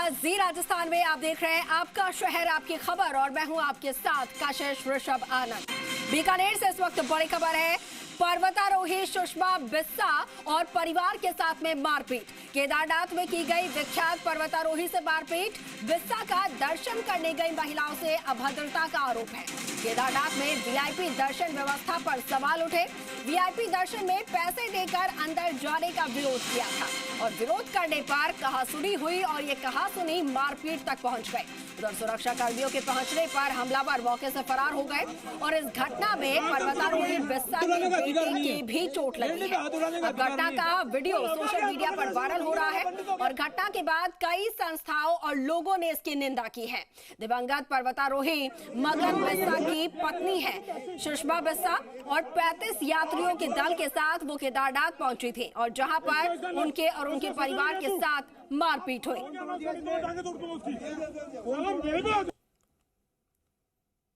जी राजस्थान में आप देख रहे हैं आपका शहर आपकी खबर और मैं हूं आपके साथ कशिश ऋषभ आनंद। बीकानेर से इस वक्त बड़ी खबर है। पर्वतारोही सुषमा बिस्सा और परिवार के साथ में मारपीट। केदारनाथ में की गई विख्यात पर्वतारोही से मारपीट। बिस्सा का दर्शन करने गई महिलाओं से अभद्रता का आरोप है। केदारनाथ में वीआईपी दर्शन व्यवस्था पर सवाल उठे। वीआईपी दर्शन में पैसे देकर अंदर जाने का विरोध किया था और विरोध करने पर कहासुनी हुई और ये कहासुनी मारपीट तक पहुंच गई। उधर सुरक्षा कर्मियों के पहुंचने पर हमलावर मौके से फरार हो गए और इस घटना में पर्वतारोही बिस्सा के बेटे की भी चोट लगी है। अब घटना का वीडियो सोशल मीडिया पर वायरल हो रहा है और घटना के बाद कई संस्थाओं और लोगों ने इसकी निंदा की है। दिवंगत पर्वतारोही मगन बिस्सा की पत्नी है सुषमा बिस्सा और 35 यात्रियों के दल के साथ वो केदारनाथ पहुंची थी और जहां पर उनके और उनके परिवार के साथ मारपीट हुई।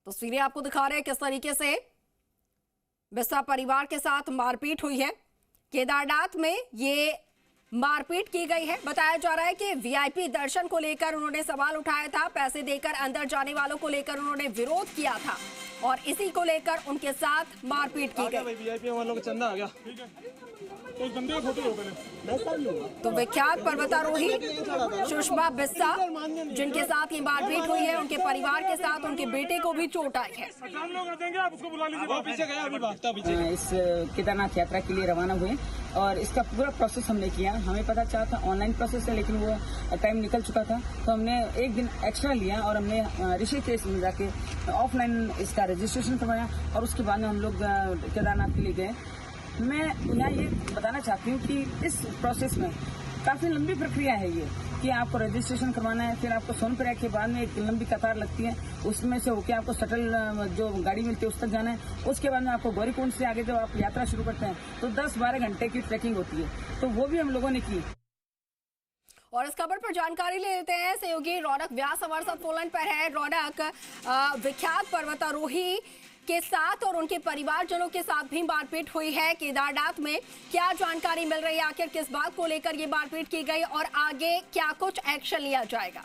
तस्वीरें आपको दिखा रहे हैं किस तरीके से बिस्सा परिवार के साथ मारपीट हुई है। केदारनाथ में ये मारपीट की गई है। बताया जा रहा है कि वीआईपी दर्शन को लेकर उन्होंने सवाल उठाया था। पैसे देकर अंदर जाने वालों को लेकर उन्होंने विरोध किया था और इसी को लेकर उनके साथ मारपीट की गई। वीआईपी वालों का चंदा आ गया। तो विख्यात पर्वतारोही सुषमा बिस्सा जिनके साथ ये मारपीट हुई है, उनके परिवार के साथ उनके बेटे को भी चोट आई है। इस केदारनाथ यात्रा के लिए रवाना हुए और इसका पूरा प्रोसेस हमने किया। हमें पता चला था ऑनलाइन प्रोसेस है लेकिन वो टाइम निकल चुका था, तो हमने एक दिन एक्स्ट्रा लिया और हमने ऋषिकेश में जाके ऑफलाइन इसका रजिस्ट्रेशन करवाया और उसके बाद में हम लोग केदारनाथ के लिए गए। मैं यहाँ ये बताना चाहती हूँ कि इस प्रोसेस में काफी लंबी प्रक्रिया है ये कि आपको रजिस्ट्रेशन करवाना है, फिर आपको सोनप्रयाग के बाद में एक लंबी कतार लगती है, उसमें से होके आपको शटल जो गाड़ी मिलती है उस तक जाना है। उसके बाद में आपको गौरीकुंड से आगे जब आप यात्रा शुरू करते हैं तो 10-12 घंटे की ट्रैकिंग होती है, तो वो भी हम लोगों ने की। और इस खबर पर जानकारी ले लेते हैं सहयोगी रौनक व्यास हमारे साथ फोन पर है। रौनक, विख्यात पर्वतारोही के साथ और उनके परिवारजनों के साथ भी मारपीट हुई है केदारनाथ में, क्या जानकारी मिल रही है? आखिर किस बात को लेकर ये मारपीट की गई और आगे क्या कुछ एक्शन लिया जाएगा?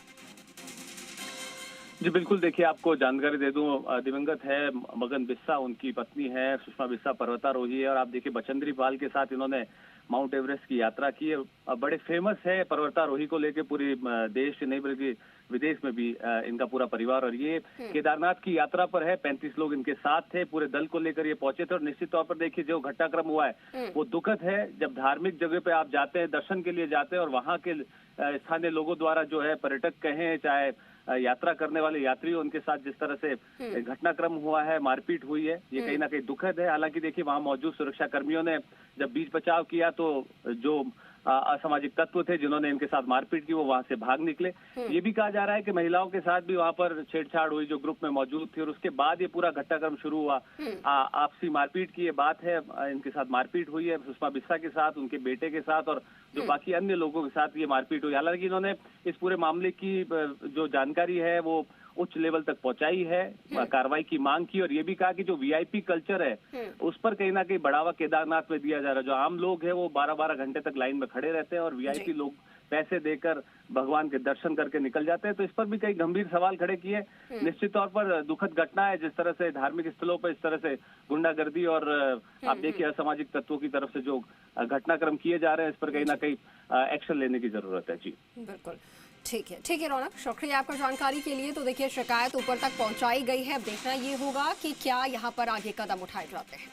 जी बिल्कुल, देखिए आपको जानकारी दे दूं, दिवंगत है मगन बिस्सा, उनकी पत्नी है सुषमा बिस्सा, पर्वतारोही है और आप देखिए बचेंद्री पाल के साथ इन्होंने माउंट एवरेस्ट की यात्रा की है। बड़े फेमस है पर्वतारोही को लेके पूरी देश नहीं बल्कि विदेश में भी इनका पूरा परिवार। और ये केदारनाथ की यात्रा पर है, 35 लोग इनके साथ थे, पूरे दल को लेकर ये पहुंचे थे। और निश्चित तौर पर देखिए जो घटनाक्रम हुआ है वो दुखद है। जब धार्मिक जगह पे आप जाते हैं, दर्शन के लिए जाते हैं और वहाँ के स्थानीय लोगों द्वारा जो है पर्यटक कहें चाहे यात्रा करने वाले यात्री, उनके साथ जिस तरह से घटनाक्रम हुआ है, मारपीट हुई है, ये कहीं ना कहीं दुखद है। हालांकि देखिए वहां मौजूद सुरक्षा कर्मियों ने जब बीच बचाव किया तो जो असामाजिक तत्व थे जिन्होंने इनके साथ मारपीट की वो वहां से भाग निकले। ये भी कहा जा रहा है कि महिलाओं के साथ भी वहां पर छेड़छाड़ हुई जो ग्रुप में मौजूद थी और उसके बाद ये पूरा घटनाक्रम शुरू हुआ। आपसी मारपीट की ये बात है, इनके साथ मारपीट हुई है सुषमा बिस्सा के साथ, उनके बेटे के साथ और जो बाकी अन्य लोगों के साथ ये मारपीट हुई। हालांकि इन्होंने इस पूरे मामले की जो जानकारी है वो उच्च लेवल तक पहुंचाई है, कार्रवाई की मांग की और ये भी कहा कि जो वीआईपी कल्चर है उस पर कहीं ना कहीं बढ़ावा केदारनाथ में दिया जा रहा है। जो आम लोग हैं वो 12-12 घंटे तक लाइन में खड़े रहते हैं और वीआईपी लोग पैसे देकर भगवान के दर्शन करके निकल जाते हैं, तो इस पर भी कई गंभीर सवाल खड़े किए। निश्चित तौर पर दुखद घटना है जिस तरह से धार्मिक स्थलों पर इस तरह से गुंडागर्दी और आप देखिए असामाजिक तत्वों की तरफ से जो घटनाक्रम किए जा रहे हैं, इस पर कहीं ना कहीं एक्शन लेने की जरूरत है। जी बिल्कुल, ठीक है रौनक, शुक्रिया आपका जानकारी के लिए। तो देखिए शिकायत ऊपर तक पहुंचाई गई है, अब देखना ये होगा कि क्या यहाँ पर आगे कदम उठाए जाते हैं।